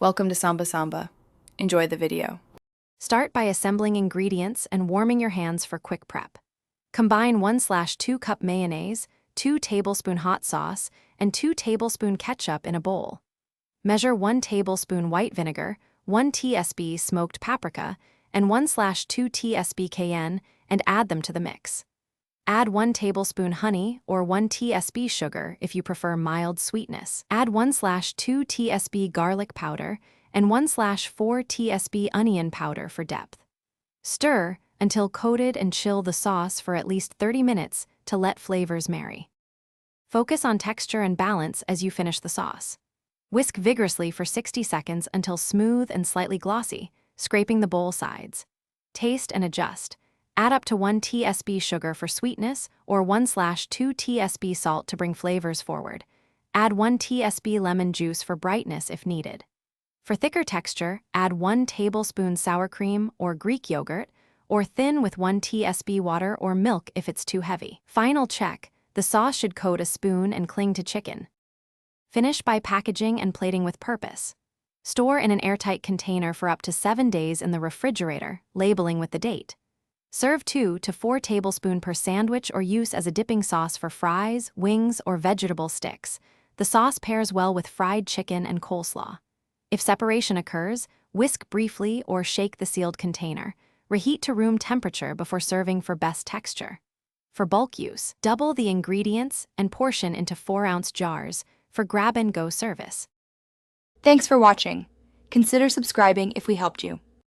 Welcome to Samba Samba. Enjoy the video. Start by assembling ingredients and warming your hands for quick prep. Combine 1/2 cup mayonnaise, 2 tablespoon hot sauce, and 2 tablespoon ketchup in a bowl. Measure 1 tablespoon white vinegar, 1 tsp smoked paprika, and 1/2 tsp cayenne and add them to the mix. Add 1 tablespoon honey or 1 tsp sugar if you prefer mild sweetness. Add 1/2 tsp garlic powder and 1/4 tsp onion powder for depth. Stir until coated and chill the sauce for at least 30 minutes to let flavors marry. Focus on texture and balance as you finish the sauce. Whisk vigorously for 60 seconds until smooth and slightly glossy, scraping the bowl sides. Taste and adjust. Add up to 1 tsp sugar for sweetness or 1/2 tsp salt to bring flavors forward. Add 1 tsp lemon juice for brightness if needed. For thicker texture, add 1 tablespoon sour cream or Greek yogurt, or thin with 1 tsp water or milk if it's too heavy. Final check, the sauce should coat a spoon and cling to chicken. Finish by packaging and plating with purpose. Store in an airtight container for up to 7 days in the refrigerator, labeling with the date. Serve 2 to 4 tablespoons per sandwich or use as a dipping sauce for fries, wings, or vegetable sticks. The sauce pairs well with fried chicken and coleslaw. If separation occurs, whisk briefly or shake the sealed container. Reheat to room temperature before serving for best texture. For bulk use, double the ingredients and portion into 4-ounce jars for grab-and-go service. Thanks for watching. Consider subscribing if we helped you.